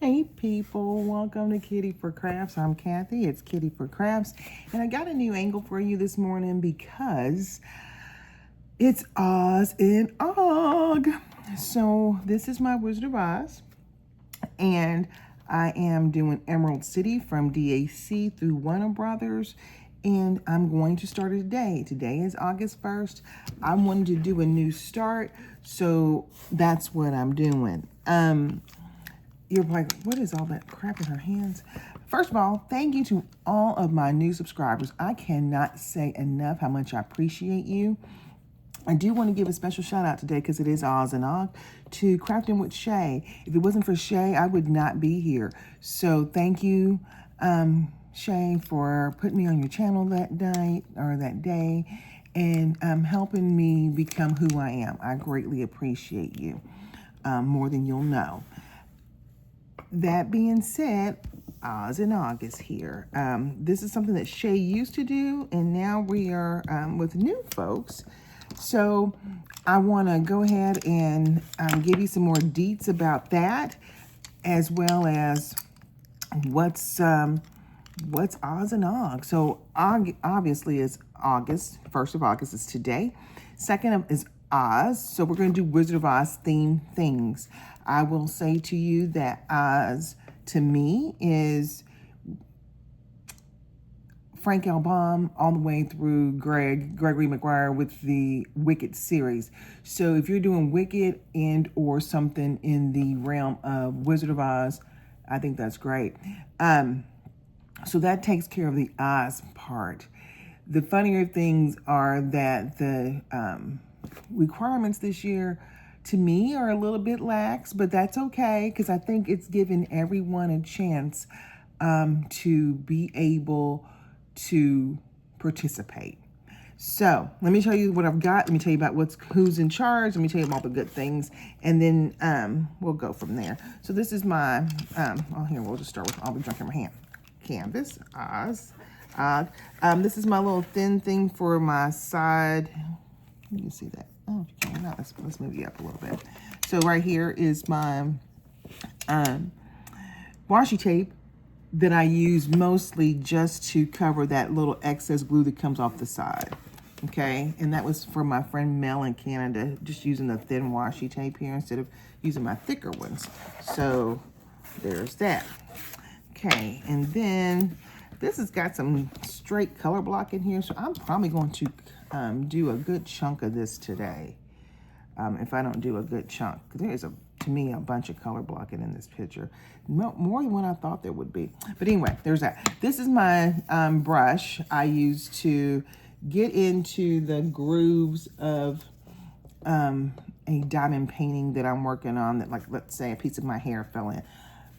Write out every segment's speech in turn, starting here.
Hey people, welcome to Kitty for Crafts. I'm Kathy, it's Kitty for Crafts, and I got a new angle for you this morning because it's Oz and Og. So this is my Wizard of Oz, and I am doing Emerald City from DAC through Warner Brothers, and I'm going to start it today. Today is August 1st. I wanted to do a new start, so that's what I'm doing. You're like, what is all that crap in her hands? First of all, thank you to all of my new subscribers. I cannot say enough how much I appreciate you. I do want to give a special shout out today because it is Oz and Og to Crafting with Shay. If it wasn't for Shay, I would not be here. So thank you, Shay, for putting me on your channel that night or that day and helping me become who I am. I greatly appreciate you more than you'll know. That being said, Oz and Og is here. This is something that Shay used to do, and now we are with new folks. So I want to go ahead and give you some more deets about that, as well as what's Oz and Og. So Og obviously is August. 1st of August is today. 2nd is Oz. So we're going to do Wizard of Oz themed things. I will say to you that Oz, to me, is Frank L. Baum all the way through Gregory Maguire with the Wicked series. So if you're doing Wicked and or something in the realm of Wizard of Oz, I think that's great. So that takes care of the Oz part. The funnier things are that the requirements this year, to me, are a little bit lax, but that's okay because I think it's given everyone a chance to be able to participate. So let me tell you what I've got. Let me tell you about who's in charge. Let me tell you all the good things, and then we'll go from there. So this is my here we'll just start with I'll be drinking my hand canvas. Oz. This is my little thin thing for my side. You can see that. Oh, if you can not, let's move you up a little bit. So right here is my washi tape that I use mostly just to cover that little excess glue that comes off the side. Okay, and that was for my friend Mel in Canada, just using the thin washi tape here instead of using my thicker ones. So there's that. Okay, and then this has got some straight color block in here, so I'm probably going to do a good chunk of this today. If I don't do a good chunk, there is to me a bunch of color blocking in this picture, more than what I thought there would be. But anyway, there's that. This is my brush I use to get into the grooves of a diamond painting that I'm working on. That, like, let's say a piece of my hair fell in.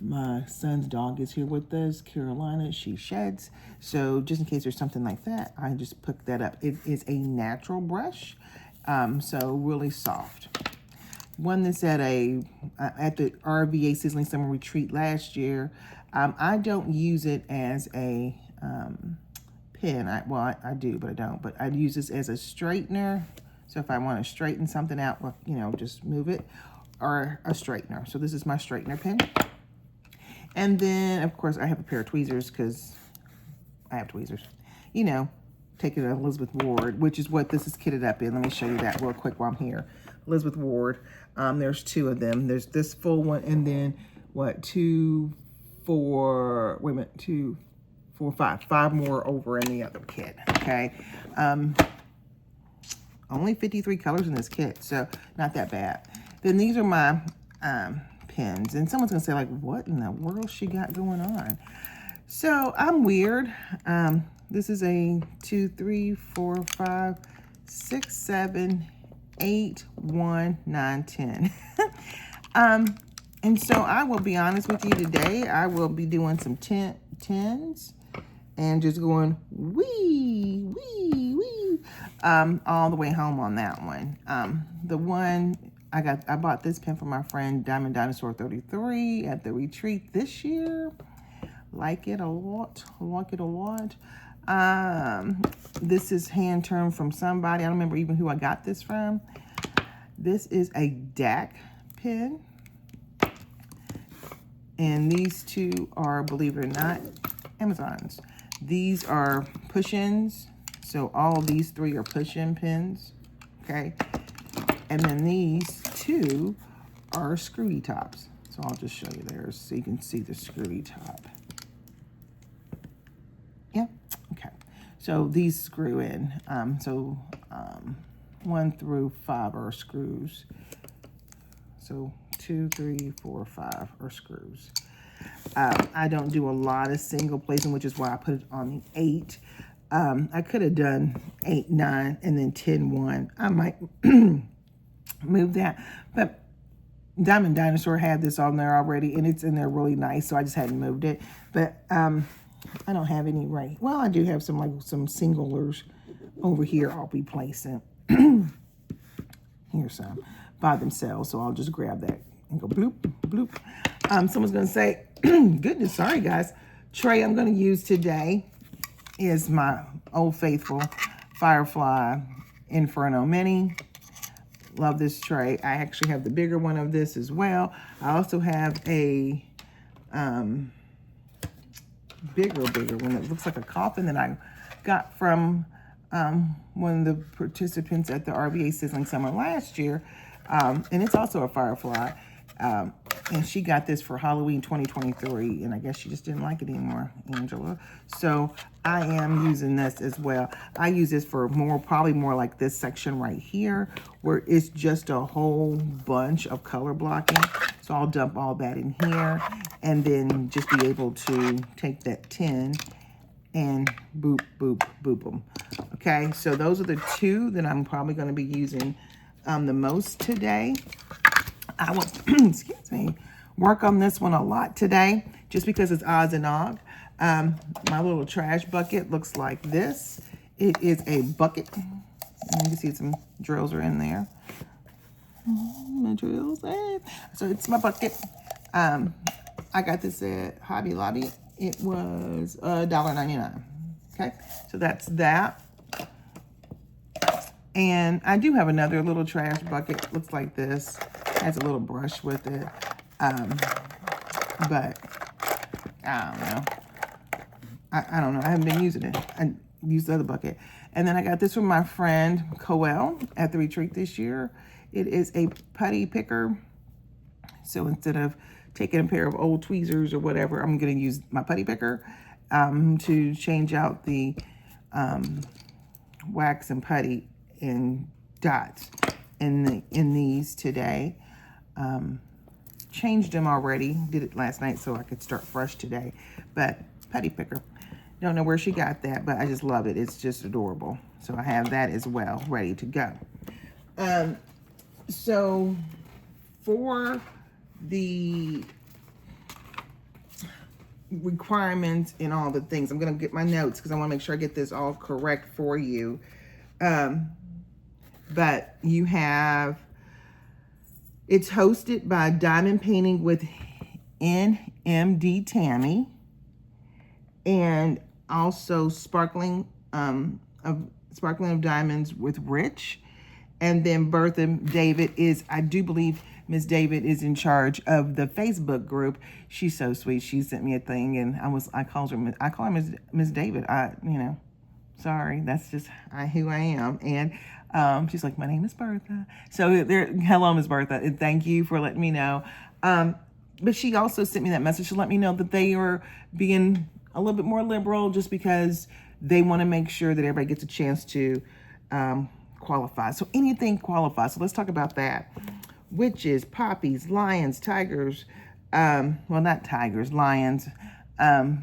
My son's dog is here with us, Carolina. She sheds. So just in case there's something like that, I just pick that up. It is a natural brush, so really soft. One that's at the RVA Sizzling Summer Retreat last year. I don't use it as a pen. I do, but I don't. But I use this as a straightener. So if I want to straighten something out, well, just move it, or a straightener. So this is my straightener pen. And then, of course, I have a pair of tweezers because I have tweezers. Taking an Elizabeth Ward, which is what this is kitted up in. Let me show you that real quick while I'm here. Elizabeth Ward. There's two of them. There's this full one, and then, 2, 4, wait a minute, 2, 4, 5. 5 more over in the other kit, okay? Only 53 colors in this kit, so not that bad. Then these are my pens, and someone's gonna say, like, what in the world she got going on? So I'm weird. This is a 2, 3, 4, 5, 6, 7, 8, 1, 9, 10. And so I will be honest with you today. I will be doing some tens and just going wee, wee, wee, all the way home on that one. The one I bought this pen from my friend Diamond Dinosaur 33 at the retreat this year. Like it a lot. Like it a lot. This is hand turned from somebody. I don't remember even who I got this from. This is a DAC pen. And these two are, believe it or not, Amazons. These are push-ins. So all of these three are push-in pins, okay? And then these two are screwy tops. So I'll just show you theirs so you can see the screwy top. Yeah, okay. So these screw in. 1 through 5 are screws. So 2, 3, 4, 5 are screws. I don't do a lot of single placing, which is why I put it on the 8. I could have done 8, 9, and then 10, 1. I might move that, but Diamond Dinosaur had this on there already, and it's in there really nice, so I just hadn't moved it. But I don't have any right. Well, I do have some singlers over here I'll be placing. Here's some by themselves, so I'll just grab that and go bloop, bloop. Someone's going to say, goodness, sorry, guys. Tray I'm going to use today is my Old Faithful Firefly Inferno Mini. Love this tray. I actually have the bigger one of this as well. I also have a bigger one that looks like a coffin that I got from one of the participants at the RVA Sizzling Summer last year. And it's also a Firefly. And she got this for Halloween 2023, and I guess she just didn't like it anymore, Angela. So I am using this as well. I use this for probably more like this section right here, where it's just a whole bunch of color blocking. So I'll dump all that in here, and then just be able to take that tin and boop, boop, boop them. Okay, so those are the two that I'm probably going to be using the most today. I will, excuse me, work on this one a lot today, just because it's odds and og. My little trash bucket looks like this. It is a bucket. You can see some drills are in there. My drills. So it's my bucket. I got this at Hobby Lobby. It was $1.99. Okay, so that's that. And I do have another little trash bucket. Looks like this. Has a little brush with it. But I don't know. I don't know. I haven't been using it. I used the other bucket. And then I got this from my friend Coel at the retreat this year. It is a putty picker. So instead of taking a pair of old tweezers or whatever, I'm going to use my putty picker to change out the wax and putty and dots in these today. Changed them already. Did it last night so I could start fresh today. But putty picker. Don't know where she got that, but I just love it. It's just adorable. So I have that as well, ready to go. So for the requirements and all the things, I'm going to get my notes because I want to make sure I get this all correct for you. But you have, it's hosted by Diamond Painting with NMD Tammy, and also Sparkling of Diamonds with Rich. And then Bertha David is, I do believe Miss David is in charge of the Facebook group. She's so sweet. She sent me a thing, and I call her Miss David. Sorry, that's just who I am. And she's like, my name is Bertha. So hello, Miss Bertha, and thank you for letting me know. But she also sent me that message to let me know that they are being a little bit more liberal, just because they want to make sure that everybody gets a chance to qualify. So anything qualifies. So let's talk about that. Witches, poppies, lions, tigers. Well, not tigers, lions. I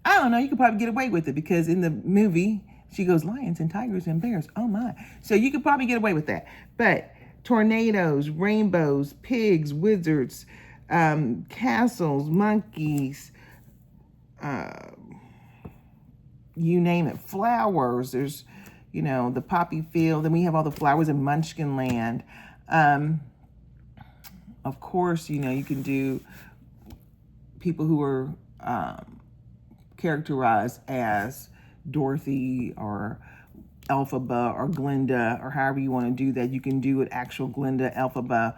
don't know. You could probably get away with it because in the movie, she goes, lions and tigers and bears. Oh, my. So you could probably get away with that. But tornadoes, rainbows, pigs, wizards, castles, monkeys, you name it, flowers. There's, the poppy field. Then we have all the flowers in Munchkin Land. Of course, you can do people who are characterized as Dorothy or Elphaba or Glinda, or however you want to do that. You can do it actual Glinda, Elphaba,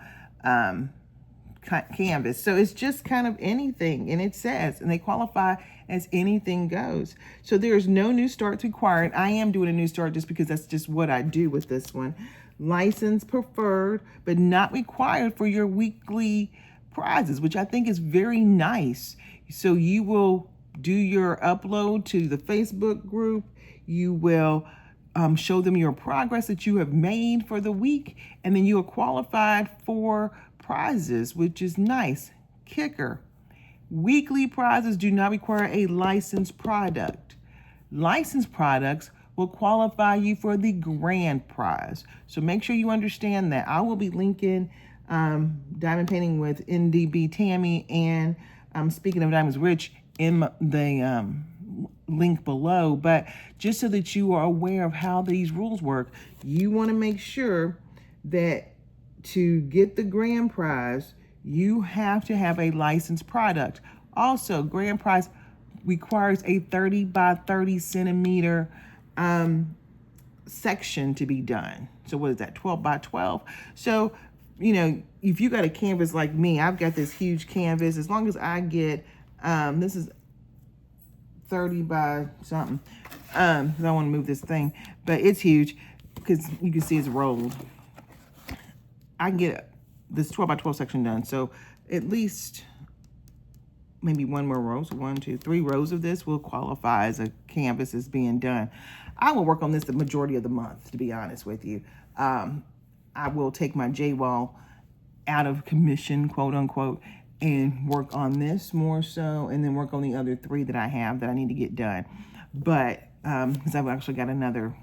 canvas. So it's just kind of anything, and it says, and they qualify as anything goes. So there's no new starts required. I am doing a new start just because that's just what I do with this one. License preferred, but not required for your weekly prizes, which I think is very nice. So you will do your upload to the Facebook group. You will show them your progress that you have made for the week, and then you are qualified for prizes, which is nice. Kicker: weekly prizes do not require a licensed product. Licensed products will qualify you for the grand prize. So make sure you understand that. I will be linking Diamond Painting with NDB Tammy and Speaking of Diamonds Rich in the link below. But just so that you are aware of how these rules work, you want to make sure that to get the grand prize, you have to have a licensed product. Also, grand prize requires a 30 by 30 centimeter section to be done. So what is that, 12 by 12? So, you know, if you got a canvas like me, I've got this huge canvas. As long as I get, this is 30 by something. I want to move this thing, but it's huge because you can see it's rolled. I can get this 12 by 12 section done. So at least maybe one more row. So 1, 2, 3 rows of this will qualify as a canvas is being done. I will work on this the majority of the month, to be honest with you. I will take my J-Wall out of commission, quote unquote, and work on this more so, and then work on the other 3 that I have that I need to get done. But because I've actually got another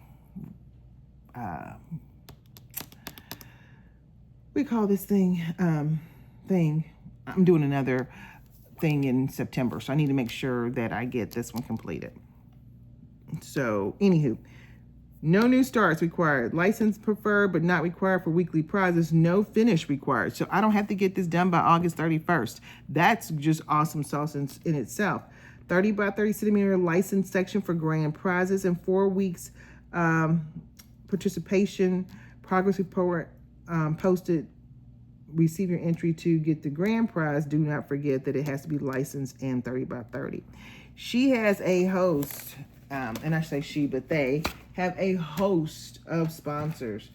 we call this thing I'm doing another thing in September, so I need to make sure that I get this one completed. So anywho, no new starts required. License preferred but not required for weekly prizes. No finish required. So I don't have to get this done by August 31st. That's just awesome sauce in itself. 30 by 30 centimeter license section for grand prizes, and 4 weeks participation progress report posted. Receive your entry to get the grand prize. Do not forget that it has to be licensed and 30 by 30. She has a host, and I say she, but they have a host of sponsors.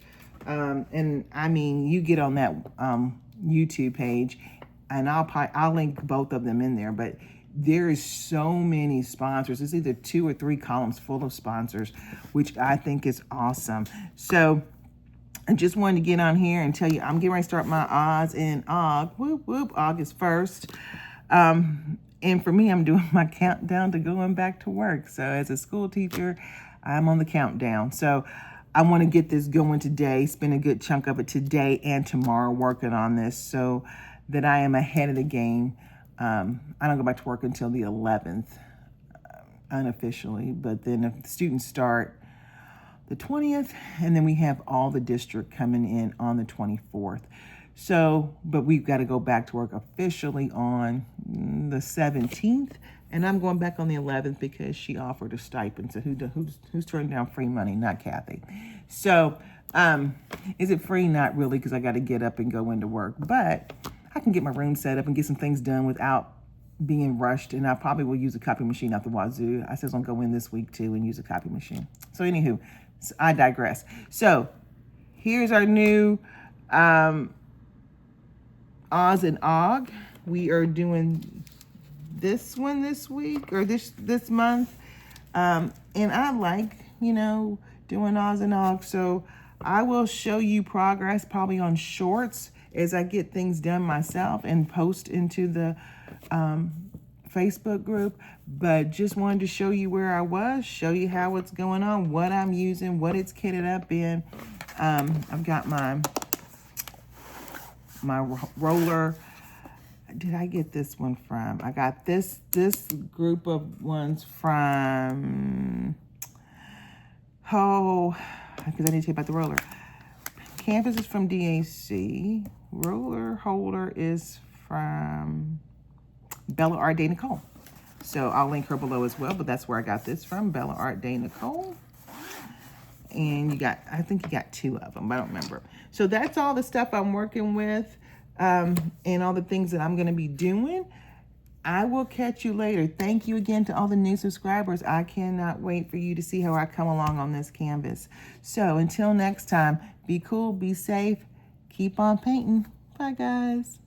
And I mean, you get on that YouTube page, and I'll link both of them in there, but there is so many sponsors. It's either 2 or 3 columns full of sponsors, which I think is awesome. So I just wanted to get on here and tell you I'm getting ready to start my Oz and Og. Whoop, whoop, August 1st. And for me, I'm doing my countdown to going back to work. So as a school teacher, I'm on the countdown. So I want to get this going today, spend a good chunk of it today and tomorrow working on this so that I am ahead of the game. I don't go back to work until the 11th, unofficially, but then if the students start the 20th, and then we have all the district coming in on the 24th. So, but we've got to go back to work officially on the 17th, and I'm going back on the 11th because she offered a stipend. So who's turning down free money? Not Kathy. So, is it free? Not really, because I got to get up and go into work, but I can get my room set up and get some things done without being rushed, and I probably will use a copy machine out the wazoo. I said I'm gonna go in this week too and use a copy machine. So anywho, I digress. So here's our new Oz and Og. We are doing this one this week or this month, and I like, you know, doing Oz and Og. So I will show you progress probably on shorts as I get things done myself and post into the Facebook group, but just wanted to show you where I was, show you how it's going on, what I'm using, what it's kitted up in. I've got my roller. Did I get this one from? I got this group of ones from, because I need to tell you about the roller. Canvas is from DAC. Roller holder is from Bella Art de Nicole. So I'll link her below as well, but that's where I got this from, Bella Art de Nicole. And I think you got 2 of them, but I don't remember. So that's all the stuff I'm working with. and all the things that I'm going to be doing. I will catch you later. Thank you again to all the new subscribers. I cannot wait for you to see how I come along on this canvas. So until next time, be cool, be safe, keep on painting. Bye, guys.